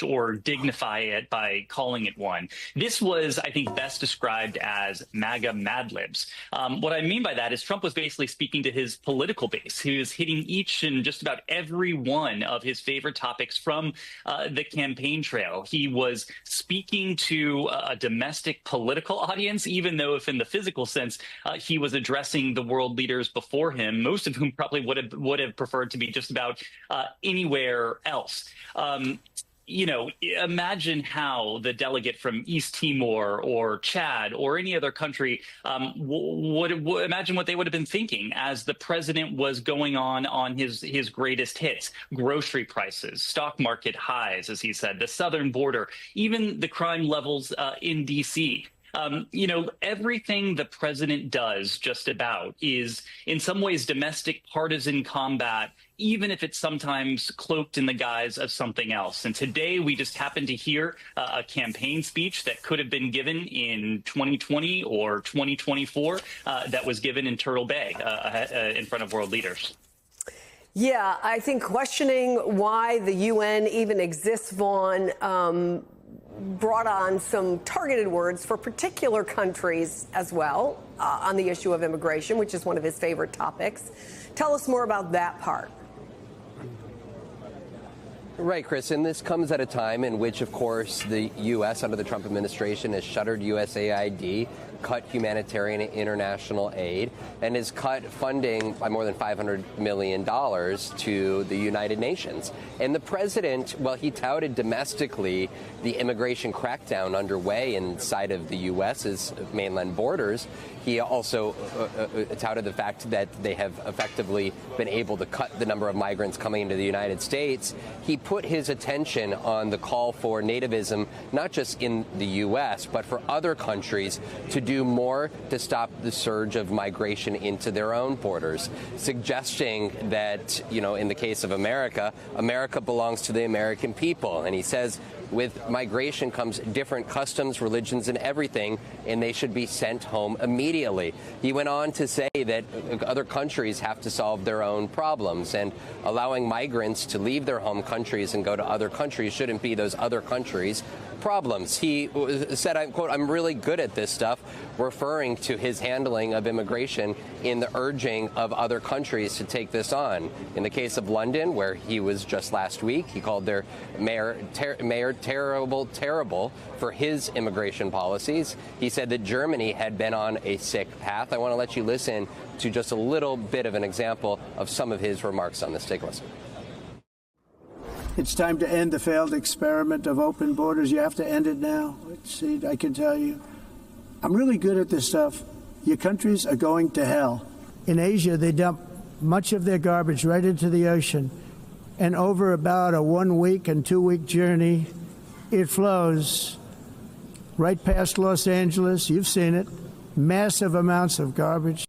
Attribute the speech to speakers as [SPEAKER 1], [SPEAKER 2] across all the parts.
[SPEAKER 1] or dignify it by calling it one. This was, I think, best described as MAGA Mad Libs. What I mean by that is Trump was basically speaking to his political base. He was hitting each and just about every one of his favorite topics from the campaign trail. He was speaking to a domestic political audience, even though if in the physical sense, he was addressing the world leaders before him, most of whom probably would have preferred to be just about anywhere else. Imagine how the delegate from East Timor or Chad or any other country imagine what they would have been thinking as the president was going on his greatest hits: grocery prices, stock market highs, as he said, the southern border, even the crime levels in D.C. Everything the president does just about is in some ways domestic partisan combat, even if it's sometimes cloaked in the guise of something else. And today we just happen to hear a campaign speech that could have been given in 2020 or 2024 that was given in Turtle Bay in front of world leaders.
[SPEAKER 2] Yeah, I think questioning why the UN even exists, Vaughn, brought on some targeted words for particular countries as well on the issue of immigration, which is one of his favorite topics. Tell us more about that part.
[SPEAKER 3] Right, Chris, and this comes at a time in which, of course, the U.S. under the Trump administration has shuttered USAID, cut humanitarian and international aid, and has cut funding by more than $500 million to the United Nations. And the president, well, he touted domestically the immigration crackdown underway inside of the U.S.'s mainland borders. He also touted the fact that they have effectively been able to cut the number of migrants coming into the United States. He put his attention on the call for nativism, not just in the U.S., but for other countries to do more to stop the surge of migration into their own borders, suggesting that, in the case of America, America belongs to the American people. And he says with migration comes different customs, religions, and everything, and they should be sent home immediately. He went on to say that other countries have to solve their own problems, and allowing migrants to leave their home countries and go to other countries shouldn't be those other countries' problems. He said, I quote, "I'm really good at this stuff," referring to his handling of immigration in the urging of other countries to take this on. In the case of London, where he was just last week, he called their mayor terrible for his immigration policies. He said that Germany had been on a sick path. I want to let you listen to just a little bit of an example of some of his remarks on this. Take a listen.
[SPEAKER 4] It's time to end the failed experiment of open borders. You have to end it now. See, I can tell you, I'm really good at this stuff. Your countries are going to hell. In Asia, they dump much of their garbage right into the ocean. And over about a 1 week and 2 week journey, it flows right past Los Angeles. You've seen it. Massive amounts of garbage.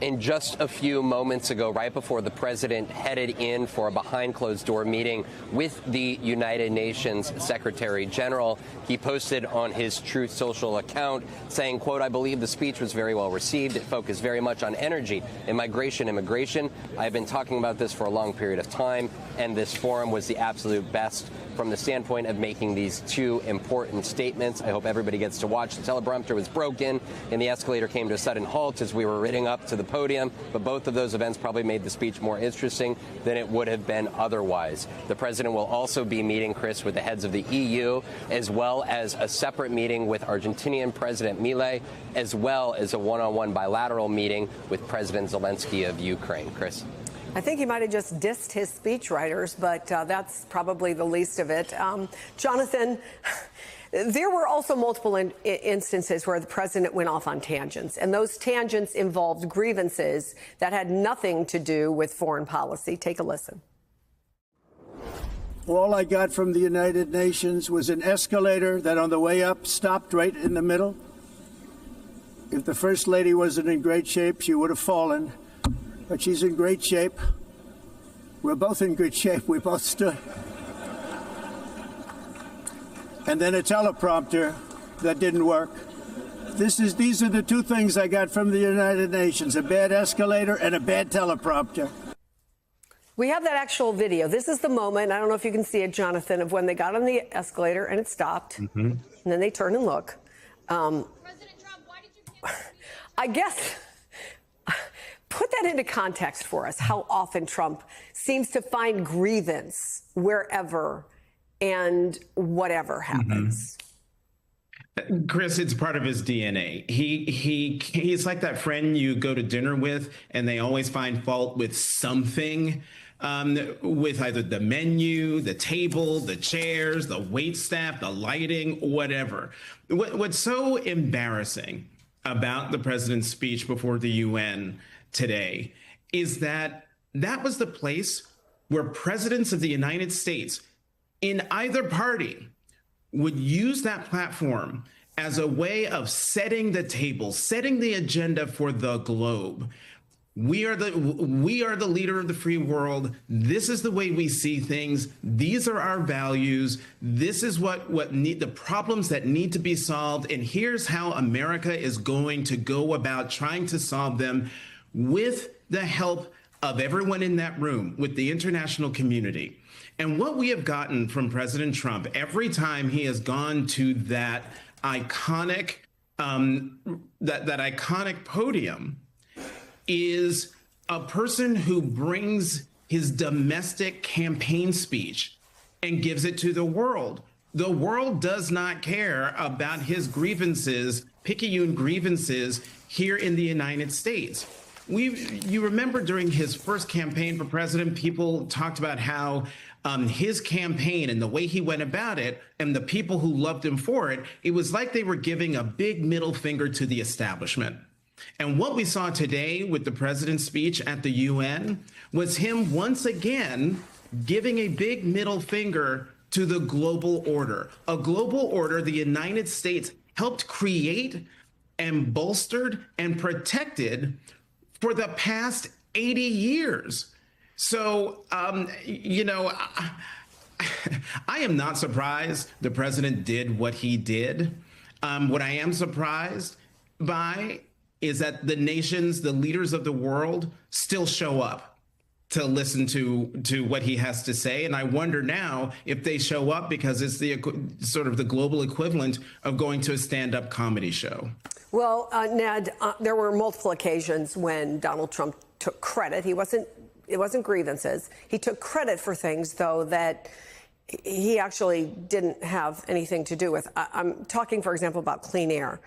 [SPEAKER 3] And just a few moments ago, right before the president headed in for a behind-closed-door meeting with the United Nations Secretary General, he posted on his Truth Social account saying, quote, "I believe the speech was very well received. It focused very much on energy and immigration. I've been talking about this for a long period of time, and this forum was the absolute best from the standpoint of making these two important statements. I hope everybody gets to watch. The teleprompter was broken, and the escalator came to a sudden halt as we were riding up to the podium, but both of those events probably made the speech more interesting than it would have been otherwise." The president will also be meeting, Chris, with the heads of the EU, as well as a separate meeting with Argentinian President Milei, as well as a one-on-one bilateral meeting with President Zelensky of Ukraine. Chris?
[SPEAKER 2] I think he might have just dissed his speechwriters, but that's probably the least of it. Jonathan, there were also multiple instances where the president went off on tangents, and those tangents involved grievances that had nothing to do with foreign policy. Take a listen.
[SPEAKER 4] All I got from the United Nations was an escalator that on the way up stopped right in the middle. If the First Lady wasn't in great shape, she would have fallen. But she's in great shape. We're both in good shape. We both stood. And then a teleprompter that didn't work. These are the two things I got from the United Nations: a bad escalator and a bad teleprompter.
[SPEAKER 2] We have that actual video. This is the moment. I don't know if you can see it, Jonathan, of when they got on the escalator and it stopped. And then they turn and look.
[SPEAKER 5] President Trump, why did you cancel?
[SPEAKER 2] I guess put that into context for us, how often Trump seems to find grievance wherever and whatever happens.
[SPEAKER 6] Chris, it's part of his DNA. He's like that friend you go to dinner with and they always find fault with something, with either the menu, the table, the chairs, the wait staff, the lighting, whatever. What's so embarrassing about the president's speech before the UN today is that that was the place where presidents of the United States in either party would use that platform as a way of setting the table, setting the agenda for the globe. We are the leader of the free world. This is the way we see things. These are our values. This is the problems that need to be solved. And here's how America is going to go about trying to solve them with the help of everyone in that room, with the international community. And what we have gotten from President Trump every time he has gone to that iconic that iconic podium is a person who brings his domestic campaign speech and gives it to the world. The world does not care about his grievances, picayune grievances here in the United States. You remember during his first campaign for president, people talked about how his campaign and the way he went about it and the people who loved him for it, it was like they were giving a big middle finger to the establishment. And what we saw today with the president's speech at the UN was him once again giving a big middle finger to the global order, a global order the United States helped create and bolstered and protected for the past 80 years. So, I am not surprised the president did what he did. What I am surprised by is that the nations, the leaders of the world still show up to listen to what he has to say. And I wonder now if they show up because it's the sort of the global equivalent of going to a stand-up comedy show.
[SPEAKER 2] Well, Ned, there were multiple occasions when Donald Trump took credit. It wasn't grievances. He took credit for things, though, that he actually didn't have anything to do with. I'm talking, for example, about clean air.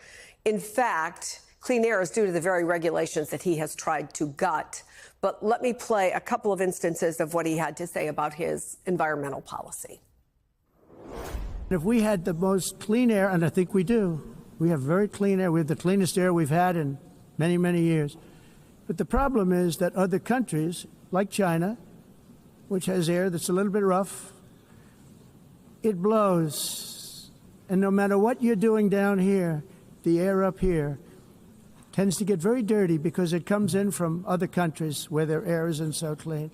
[SPEAKER 2] In fact, clean air is due to the very regulations that he has tried to gut. But let me play a couple of instances of what he had to say about his environmental policy.
[SPEAKER 4] If we had the most clean air, and I think we do, we have very clean air. We have the cleanest air we've had in many, many years. But the problem is that other countries, like China, which has air that's a little bit rough, it blows. And no matter what you're doing down here, the air up here tends to get very dirty because it comes in from other countries where their air isn't so clean.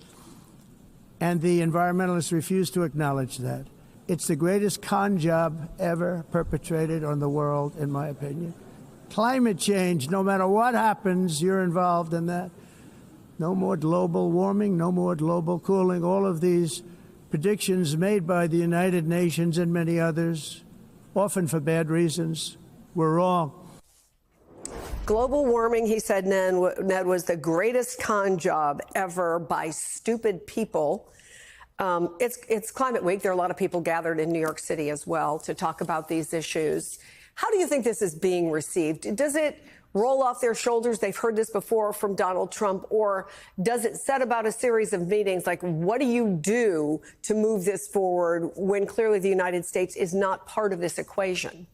[SPEAKER 4] And the environmentalists refuse to acknowledge that. It's the greatest con job ever perpetrated on the world, in my opinion. Climate change, no matter what happens, you're involved in that. No more global warming, no more global cooling. All of these predictions made by the United Nations and many others, often for bad reasons, were wrong.
[SPEAKER 2] Global warming, he said, Ned, was the greatest con job ever by stupid people. It's Climate Week. There are a lot of people gathered in New York City as well to talk about these issues. How do you think this is being received? Does it roll off their shoulders? They've heard this before from Donald Trump. Or does it set about a series of meetings? Like, what do you do to move this forward when clearly the United States is not part of this equation?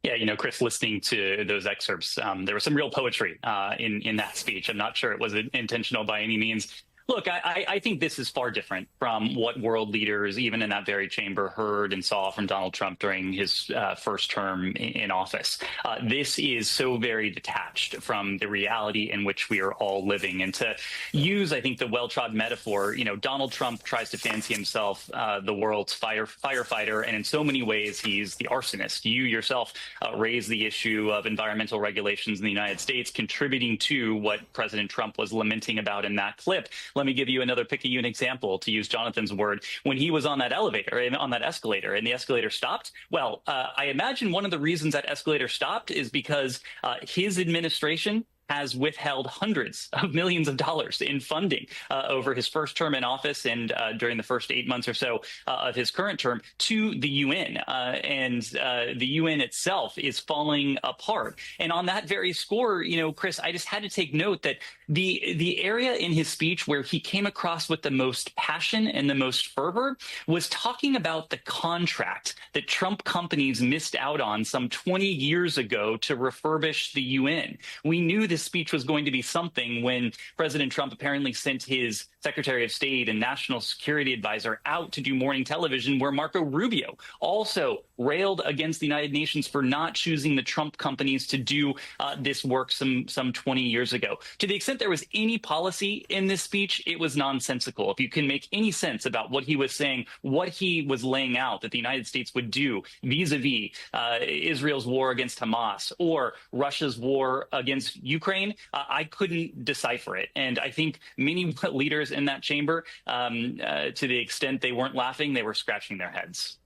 [SPEAKER 1] Yeah, Chris, listening to those excerpts, there was some real poetry in that speech. I'm not sure it was intentional by any means. Look, I think this is far different from what world leaders, even in that very chamber, heard and saw from Donald Trump during his first term in office. This is so very detached from the reality in which we are all living. And to use, I think, the well-trod metaphor, Donald Trump tries to fancy himself the world's firefighter, and in so many ways, he's the arsonist. You yourself raised the issue of environmental regulations in the United States, contributing to what President Trump was lamenting about in that clip. let me give you another picayune example, to use Jonathan's word. When he was on that elevator, on that escalator, and the escalator stopped, well, I imagine one of the reasons that escalator stopped is because his administration has withheld hundreds of millions of dollars in funding over his first term in office and during the first 8 months or so of his current term to the UN. And the UN itself is falling apart. And on that very score, Chris, I just had to take note that the area in his speech where he came across with the most passion and the most fervor was talking about the contract that Trump companies missed out on some 20 years ago to refurbish the UN. We knew this speech was going to be something when President Trump apparently sent his Secretary of State and National Security Advisor out to do morning television, where Marco Rubio also railed against the United Nations for not choosing the Trump companies to do this work some 20 years ago. To the extent there was any policy in this speech, it was nonsensical. If you can make any sense about what he was saying, what he was laying out that the United States would do vis-a-vis Israel's war against Hamas or Russia's war against Ukraine, I couldn't decipher it. And I think many leaders in that chamber, to the extent they weren't laughing, they were scratching their heads.